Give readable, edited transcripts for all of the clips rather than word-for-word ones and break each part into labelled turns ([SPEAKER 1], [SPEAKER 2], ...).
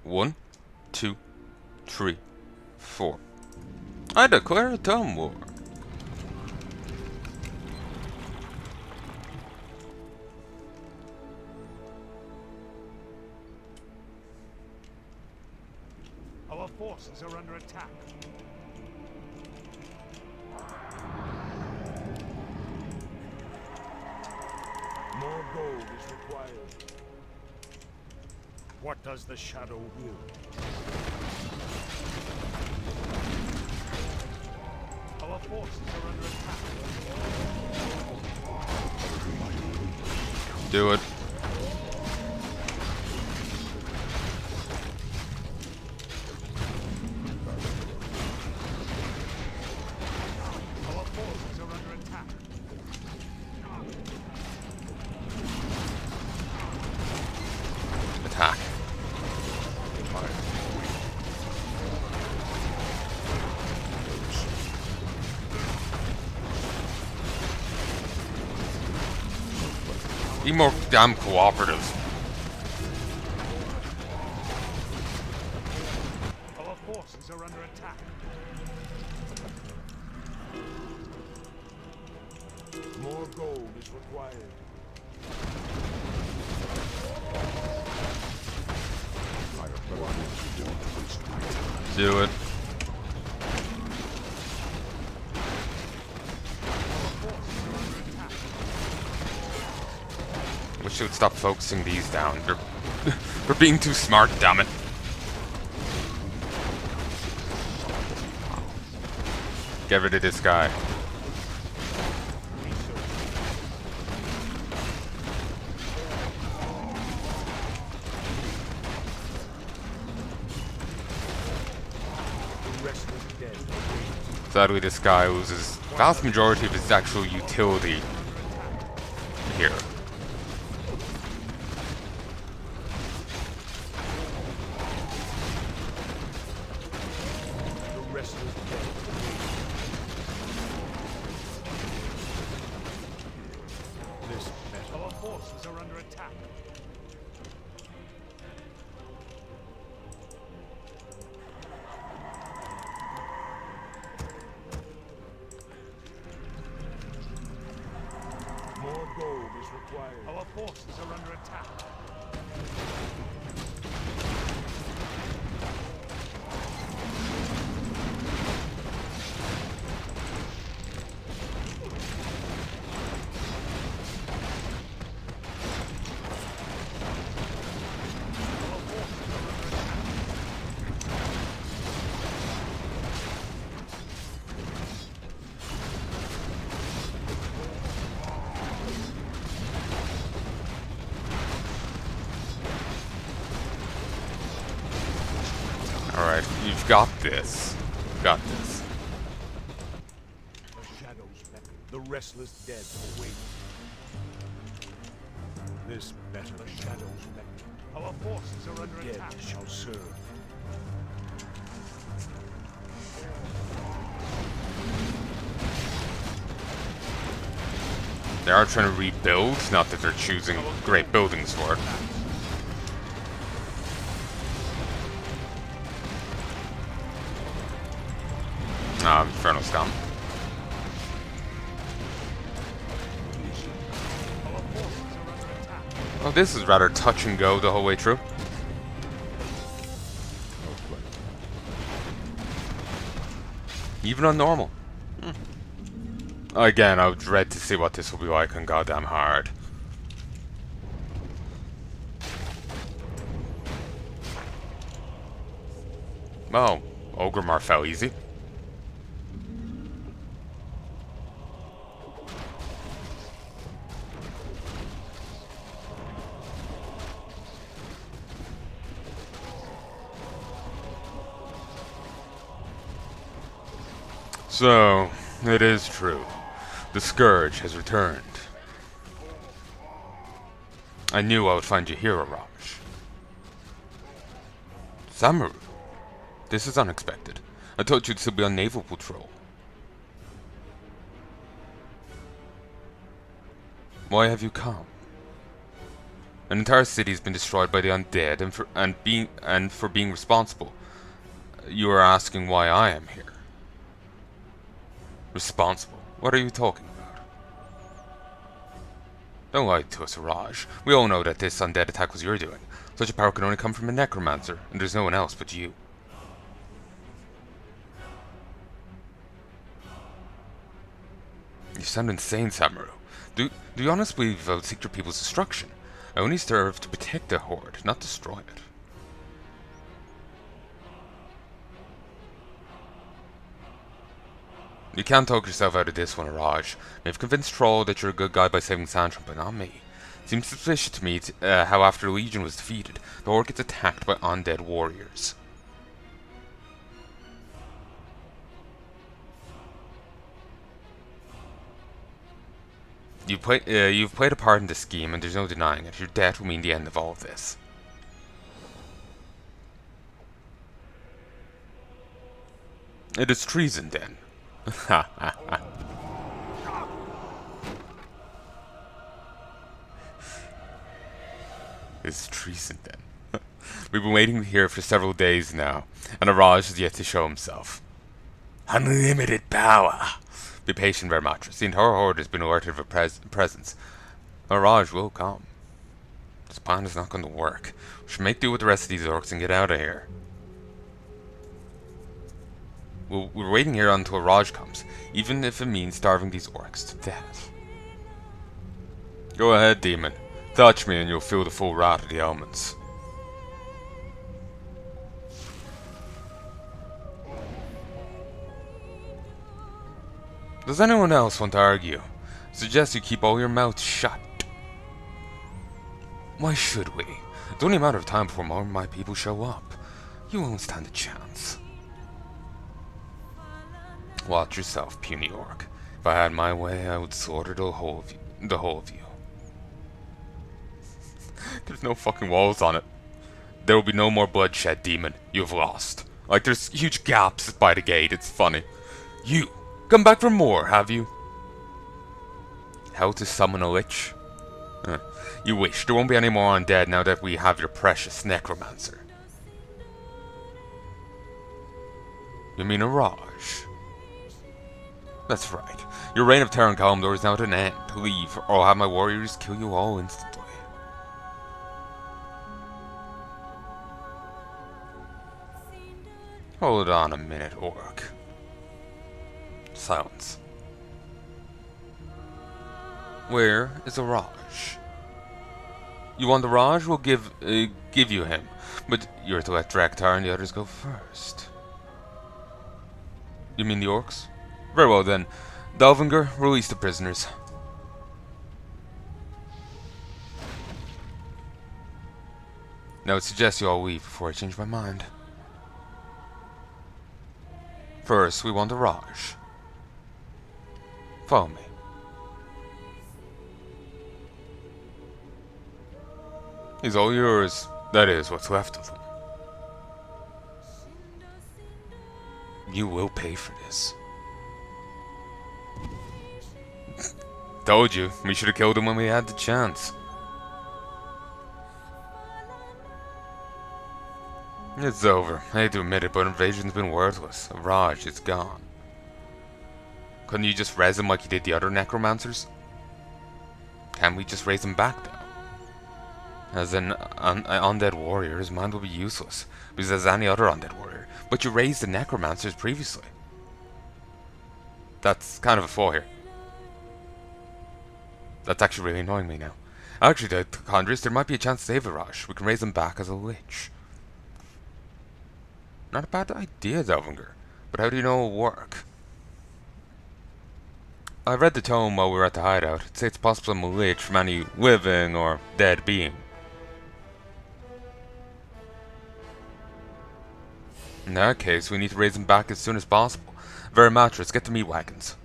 [SPEAKER 1] 1, 2, 3, 4. I declare a town war.
[SPEAKER 2] Our forces are under attack. More gold is required. What does the shadow will? Our forces are under attack.
[SPEAKER 1] Do it.
[SPEAKER 2] Our forces are under attack.
[SPEAKER 1] Attack. Be more damn cooperative.
[SPEAKER 2] Our forces are under attack. More gold is required.
[SPEAKER 1] Do it. Wish you would stop focusing these down. They're being too smart, damn it. Get rid of this guy. Sadly, this guy loses vast majority of his actual utility here.
[SPEAKER 2] Our forces are under attack. More gold is required. Our forces are under attack.
[SPEAKER 1] Alright, you've got this. Got this.
[SPEAKER 2] The shadows beckon. The restless dead await. This better. The shadows beckon. Our forces are under attack. Dead shall serve.
[SPEAKER 1] They are trying to rebuild, not that they're choosing great buildings for it. Inferno Stomp. Oh, this is rather touch and go the whole way through. Even on normal. Again, I would dread to see what this will be like on goddamn hard. Oh, Ogrimmar fell easy. So, it is true. The Scourge has returned. I knew I would find you here, Araj. Samaru, this is unexpected. I thought you'd still be on naval patrol. Why have you come? An entire city has been destroyed by the undead, and for being responsible. You are asking why I am here. Responsible? What are you talking about? Don't lie to us, Araj. We all know that this undead attack was your doing. Such a power can only come from a necromancer, and there's no one else but you. You sound insane, Samaru. Do you honestly believe I would seek your people's destruction? I only serve to protect the Horde, not destroy it. You can't talk yourself out of this one, Araj. You've convinced Troll that you're a good guy by saving Sandrum, but not me. Seems suspicious to me how after Legion was defeated, the Horde gets attacked by undead warriors. You've played a part in this scheme, and there's no denying it. Your death will mean the end of all of this. It is treason, then. Ha ha ha. It's treason, then. We've been waiting here for several days now, and Araj has yet to show himself. Unlimited power! Be patient, Vermatris. The entire Horde has been alerted of a presence. Araj will come. This plan is not going to work. We should make do with the rest of these orcs and get out of here. We're waiting here until Araj comes, even if it means starving these orcs to death. Go ahead, demon. Touch me and you'll feel the full wrath of the elements. Does anyone else want to argue? I suggest you keep all your mouths shut. Why should we? It's only a matter of time before more of my people show up. You won't stand a chance. Watch yourself, puny orc. If I had my way, I would slaughter the whole of you. There's no fucking walls on it. There will be no more bloodshed, demon. You have lost. Like, there's huge gaps by the gate. It's funny. You, come back for more, have you? How to summon a lich? You wish. There won't be any more undead now that we have your precious necromancer. You mean Araj? That's right. Your reign of terror and Kalimdor is now at an end. Leave, or I'll have my warriors kill you all instantly. Hold on a minute, orc. Silence. Where is Araj? You want Araj? We'll give you him, but you're to let Drektar and the others go first. You mean the orcs? Very well then. Dalvinger, release the prisoners. Now I suggest you all leave before I change my mind. First, we want Araj. Follow me. He's all yours. That is, what's left of him. You will pay for this. Told you, we should have killed him when we had the chance. It's over. I hate to admit it, but invasion's been worthless. Araj is gone. Couldn't you just raise him like you did the other necromancers? Can we just raise him back, though? As an undead warrior, his mind will be useless, because as any other undead warrior. But you raised the necromancers previously. That's kind of a flaw here. That's actually really annoying me now. Actually, Chondrus, there might be a chance to save Araj. We can raise him back as a lich. Not a bad idea, Dalvinger. But how do you know it'll work? I read the tome while we were at the hideout. It says it's possible I'm a lich from any living or dead being. In that case, we need to raise him back as soon as possible. Very mattress, get the meat wagons.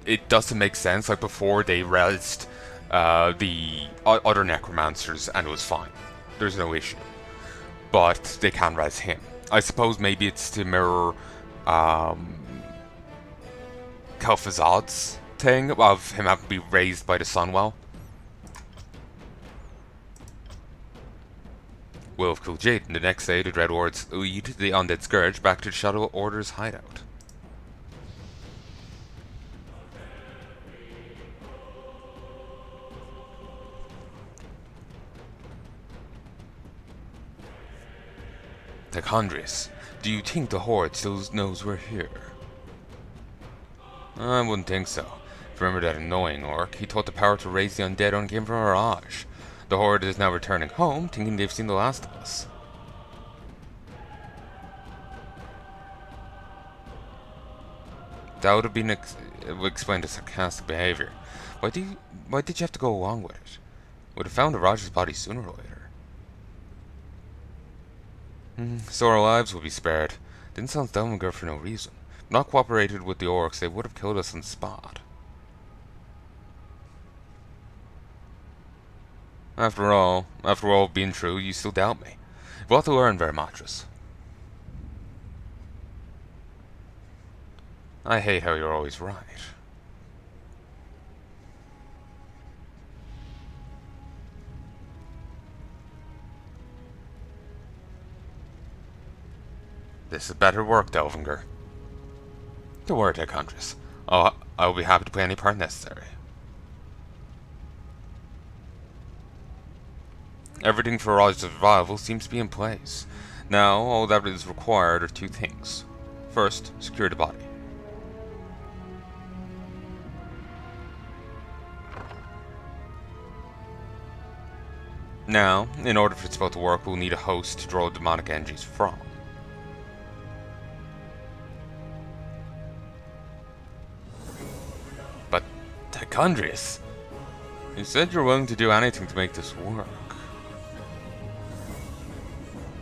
[SPEAKER 1] It doesn't make sense. Like before, they raised the other necromancers, and it was fine. There's no issue. But they can't res him. I suppose maybe it's to mirror Kel'Thuzad's thing of him having to be raised by the Sunwell. Will of Kil'jaeden. The next day, the Dread Lords lead the undead Scourge back to the Shadow Order's hideout. Techondrius, do you think the Horde still knows we're here? I wouldn't think so. If you remember that annoying orc, he thought the power to raise the undead only came from Araj. The Horde is now returning home, thinking they've seen the last of us. That would have been explained as sarcastic behavior. Why did you have to go along with it? Would have found Araj's body sooner or later. So our lives will be spared. Didn't sound Delmager for no reason. If not cooperated with the orcs, they would have killed us on the spot. After all being true, you still doubt me. You've got to learn, Vermatris. I hate how you're always right. This is better work, Delvinger. Don't worry, Techondrius. I'll be happy to play any part necessary. Everything for Araj's survival seems to be in place. Now, all that is required are two things. First, secure the body. Now, in order for the spell to work, we'll need a host to draw demonic energies from. But, Techondrius, you said you're willing to do anything to make this work.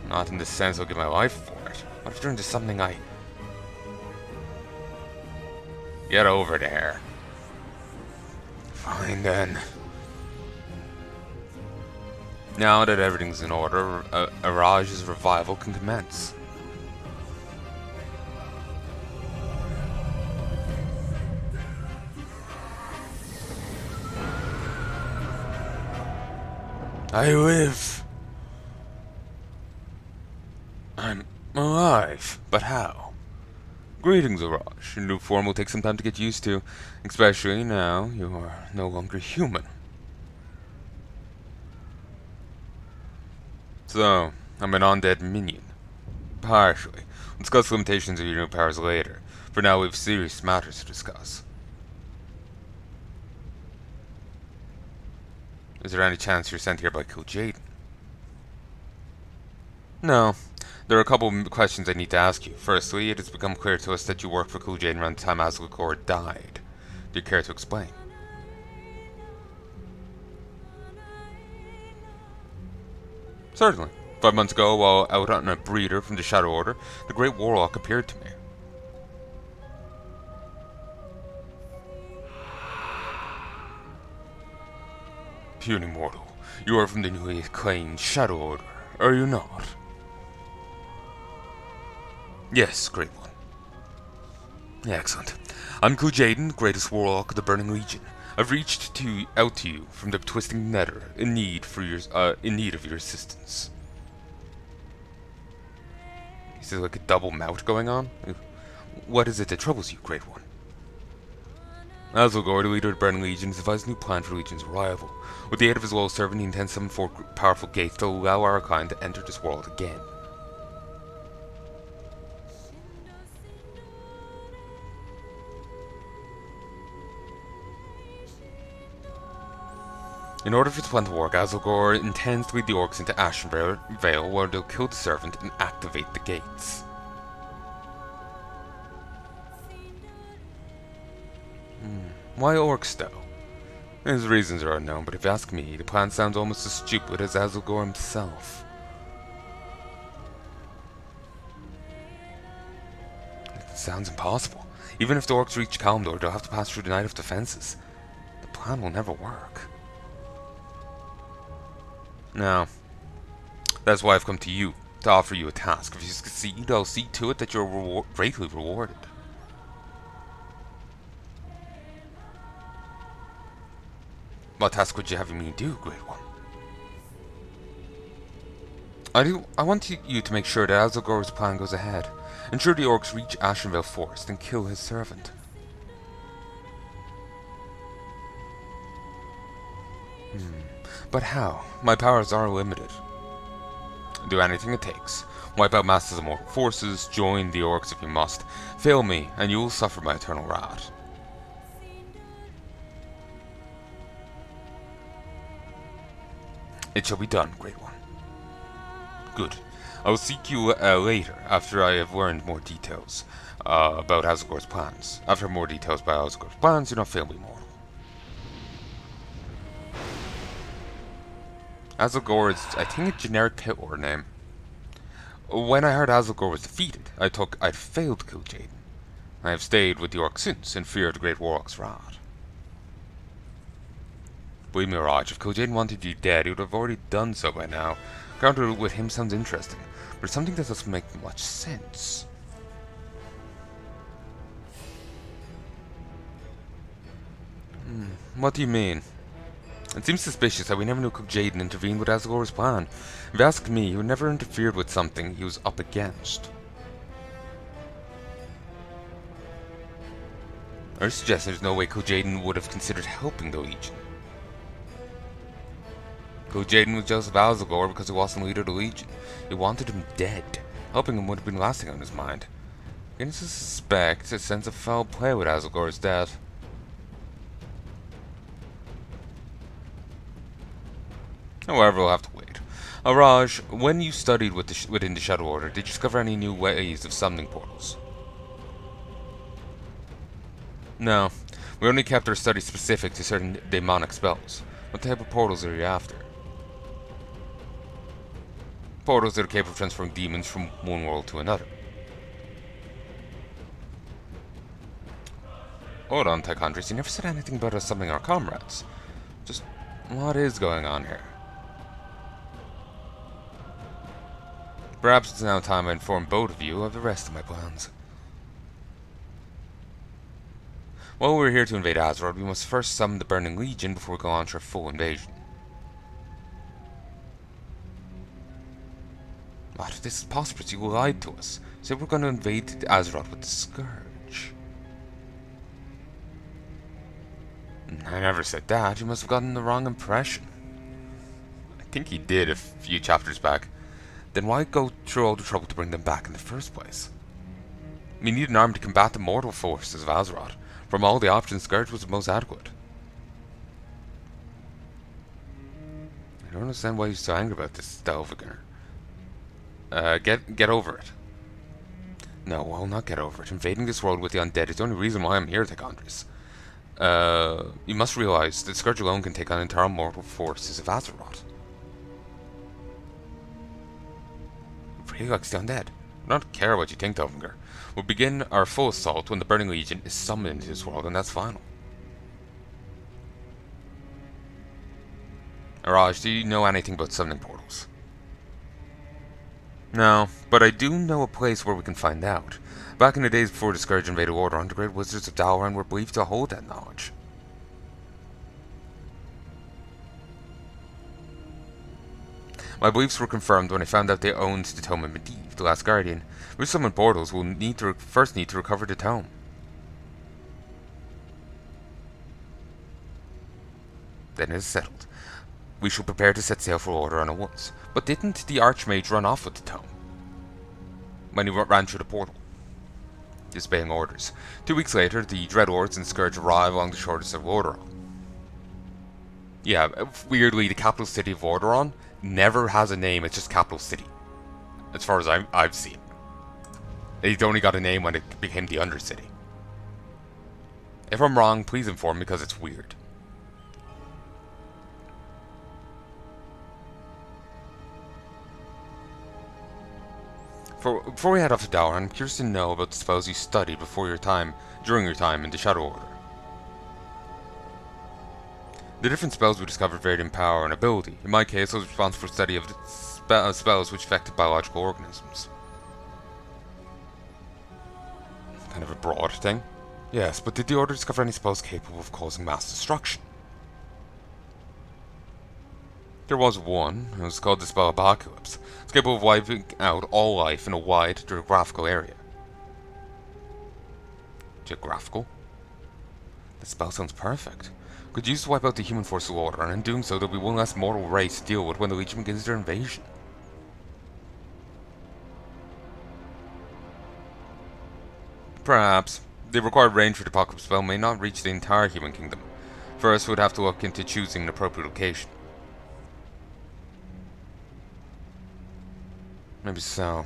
[SPEAKER 1] Not in the sense I'll give my life for it. What if you're into something I... Get over there. Fine then. Now that everything's in order, Araj's revival can commence. I live. I'm alive, but how? Greetings, Araj. Your new form will take some time to get used to, especially now you are no longer human. So, I'm an undead minion. Partially. We'll discuss limitations of your new powers later. For now, we have serious matters to discuss. Is there any chance you're sent here by Kil'jaeden? No. There are a couple of questions I need to ask you. Firstly, it has become clear to us that you worked for Kil'jaeden around the time Azal'Gor died. Do you care to explain? Certainly. 5 months ago, while out on a breeder from the Shadow Order, the Great Warlock appeared to me. Puny mortal, you are from the newly acclaimed Shadow Order, are you not? Yes, Great One. Excellent. I'm Kil'jaeden, greatest warlock of the Burning Legion. I've reached out to you from the twisting nether, in need of your assistance. Is there like a double mouth going on? What is it that troubles you, Great One? Azal'Gor, the leader of the Burning Legion, has devised a new plan for Legion's arrival. With the aid of his loyal servant, he intends to summon 4 powerful gates to allow our kind to enter this world again. In order for the plan to work, Azal'Gor intends to lead the orcs into Ashenvale, where they'll kill the servant and activate the gates. Why orcs, though? His reasons are unknown, but if you ask me, the plan sounds almost as stupid as Azal'Gor himself. It sounds impossible. Even if the orcs reach Kalimdor, they'll have to pass through the Night of Defenses. The plan will never work. Now, that's why I've come to you, to offer you a task. If you succeed, I'll see to it that you're greatly rewarded. What task would you have me do, Great One? I want you to make sure that Azalgor's plan goes ahead. Ensure the orcs reach Ashenvale Forest and kill his servant. But how? My powers are limited. Do anything it takes. Wipe out masses of mortal forces, join the orcs if you must. Fail me, and you will suffer my eternal wrath. It shall be done, Great One. Good. I will seek you later, after I have learned more details about Azalgor's plans. After more details about Azalgor's plans, do not fail me, mortal. Azalgor is, I think, a generic pit lord name. When I heard Azalgor was defeated, I thought I'd failed to kill Jaden. I have stayed with the orcs since, in fear of the Great Warlock's wrath. Believe me, Araj, if Jaden wanted you dead, he would have already done so by now. Counter with him sounds interesting, but it's something that doesn't make much sense. What do you mean? It seems suspicious that we never knew Jaden intervened with Azalgor's plan. If you ask me, he would never interfered with something he was up against. I suggest there's no way Jaden would have considered helping the Legion. Jaden was jealous of Azalgor because he wasn't leader of the Legion. He wanted him dead. Helping him would have been lasting on his mind. Beginning to suspect a sense of foul play with Azalgor's death. However, we'll have to wait. Araj, when you studied within the Shadow Order, did you discover any new ways of summoning portals? No. We only kept our study specific to certain demonic spells. What type of portals are you after? Portals that are capable of transferring demons from one world to another. Hold on, Tychondris, you never said anything about us summoning our comrades. Just, what is going on here? Perhaps it's now time I inform both of you of the rest of my plans. While we're here to invade Azeroth, we must first summon the Burning Legion before we go launch our full invasion. What? This is preposterous. You lied to us. Said we're going to invade Azeroth with the Scourge. I never said that. You must have gotten the wrong impression. I think he did a few chapters back. Then why go through all the trouble to bring them back in the first place? We need an army to combat the mortal forces of Azeroth. From all the options, Scourge was the most adequate. I don't understand why you're so angry about this, Stelviger. Get over it. No, I'll not get over it. Invading this world with the undead is the only reason why I'm here, Tychondris. You must realize that Scourge alone can take on entire mortal forces of Azeroth. Really likes the undead. I don't care what you think, Stelviger. We'll begin our full assault when the Burning Legion is summoned into this world, and that's final. Araj, do you know anything about summoning portals? No, but I do know a place where we can find out. Back in the days before the Scourge invaded Lordearon, the great wizards of Lordearon were believed to hold that knowledge. My beliefs were confirmed when I found out they owned the Tome of Medivh, the last guardian. If we summon portals, we'll first need to recover the tome. Then it is settled. We shall prepare to set sail for Lordearon at once. But didn't the Archmage run off with the tome? When he ran through the portal, disobeying orders. 2 weeks later, the Dreadlords and Scourge arrive along the shores of Lordearon. Yeah, weirdly, the capital city of Lordearon never has a name, it's just capital city. As far as I've seen. It only got a name when it became the Undercity. If I'm wrong, please inform me because it's weird. Before we head off to Lordearon, I'm curious to know about the spells you studied during your time in the Shadow Order. The different spells we discovered varied in power and ability. In my case, I was responsible for study of spells which affected biological organisms. Kind of a broad thing. Yes, but did the Order discover any spells capable of causing mass destruction? There was one. It was called the spell Apocalypse. It's capable of wiping out all life in a wide geographical area. Geographical? The spell sounds perfect. Could use to wipe out the human force of Lordearon, and in doing so there'll be one less mortal race to deal with when the Legion begins their invasion. Perhaps. The required range for the Apocalypse spell may not reach the entire human kingdom. First, we'd have to look into choosing an appropriate location. Maybe so.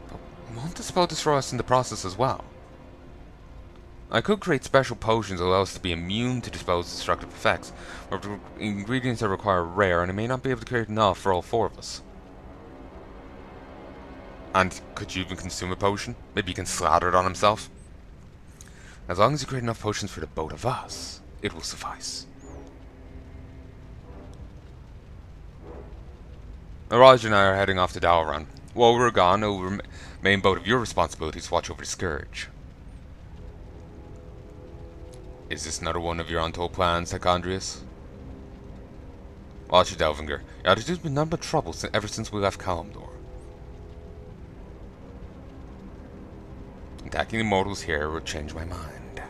[SPEAKER 1] But won't the spell destroy us in the process as well? I could create special potions that allow us to be immune to the spell's destructive effects, but the ingredients I require are rare, and I may not be able to create enough for all four of us. And could you even consume a potion? Maybe you can slather it on himself? As long as you create enough potions for the both of us, it will suffice. Araj and I are heading off to Lordearon. While we're gone, it will remain both of your responsibilities to watch over the Scourge. Is this another one of your untold plans, Hychondrius? Watch it, Delvinger. Your attitude's been nothing but trouble ever since we left Kalimdor. Attacking the mortals here would change my mind.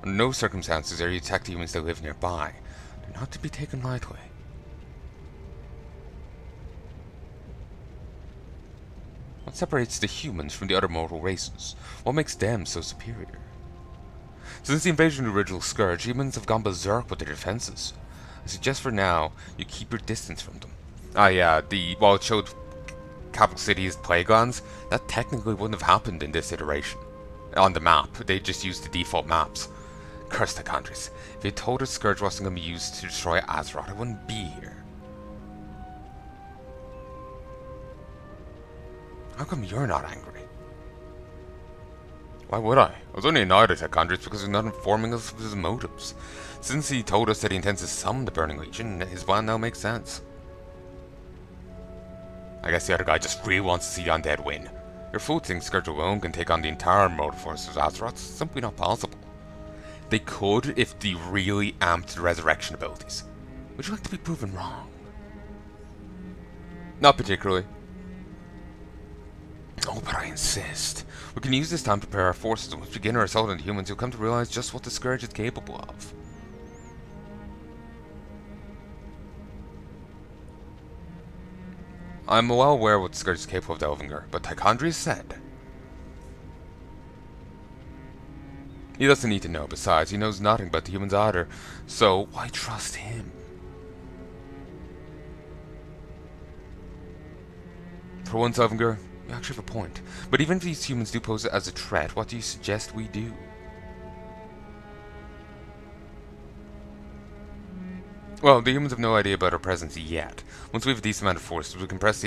[SPEAKER 1] Under no circumstances are you attack the humans that live nearby. They're not to be taken lightly. What separates the humans from the other mortal races? What makes them so superior? Since the invasion of the original Scourge, humans have gone berserk with their defenses. I suggest for now, you keep your distance from them. Ah yeah, while it showed capital cities plague lands, that technically wouldn't have happened in this iteration. On the map, they just used the default maps. Cursed Hychondrius. If you told us Scourge wasn't going to be used to destroy Azeroth, I wouldn't be here. How come you're not angry? Why would I? I was only annoyed at Hychondrius because he's not informing us of his motives. Since he told us that he intends to summon the Burning Legion, his plan now makes sense. I guess the other guy just really wants to see the undead win. Your fool thinks Scourge alone can take on the entire mortal force of Azeroth. It's simply not possible. They could if they really amped the resurrection abilities. Would you like to be proven wrong? Not particularly. Oh, but I insist. We can use this time to prepare our forces and once we begin our assault on the humans, you'll come to realize just what the Scourge is capable of. I'm well aware what the Scourge is capable of, Delvinger, but Hychondrius said. He doesn't need to know. Besides, he knows nothing about the humans either, so why trust him? For once, Delvinger, you actually have a point. But even if these humans do pose it as a threat, what do you suggest we do? Well, the humans have no idea about our presence yet. Once we have a decent amount of forces, we can press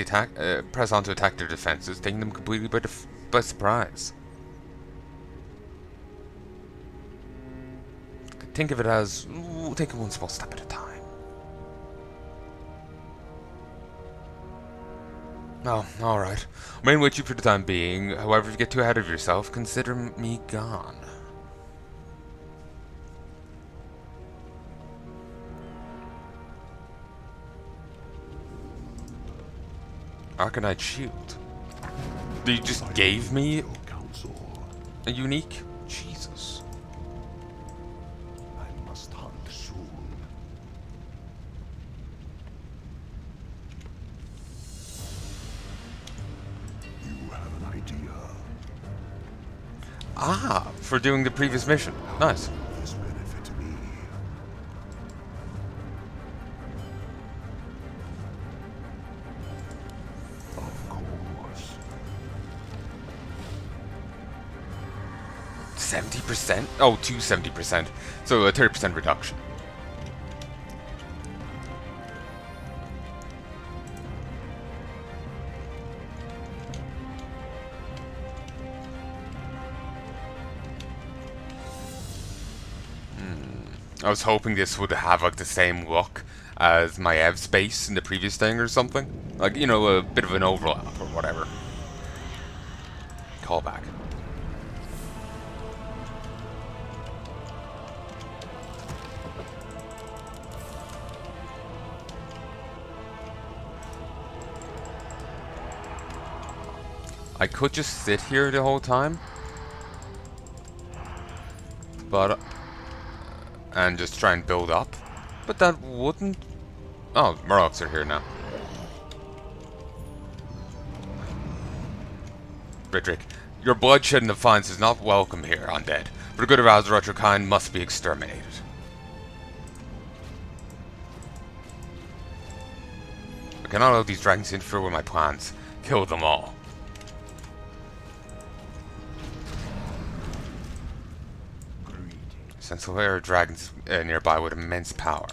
[SPEAKER 1] on to attack their defenses, taking them completely by surprise. Think of it as, take it one small step at a time. Oh, alright. Remain with you for the time being. However, if you get too ahead of yourself, consider me gone. Arcanite Shield. You just gave me a unique? Jesus.
[SPEAKER 2] I must hunt soon. You have an idea.
[SPEAKER 1] Ah, for doing the previous mission. Nice.
[SPEAKER 2] This benefit me. Of course.
[SPEAKER 1] 70%? Oh, to 70%. So a 30% reduction. I was hoping this would have like the same look as my Ev space in the previous thing or something. Like, you know, a bit of an overlap or whatever. Callback. I could just sit here the whole time, but and just try and build up, but that wouldn't. Oh, Murlocs are here now. Ritrick, your bloodshed and defiance is not welcome here, undead. For the good of Azeroth, your kind must be exterminated. I cannot allow these dragons to interfere with my plans. Kill them all. Sense of air dragons nearby with immense power.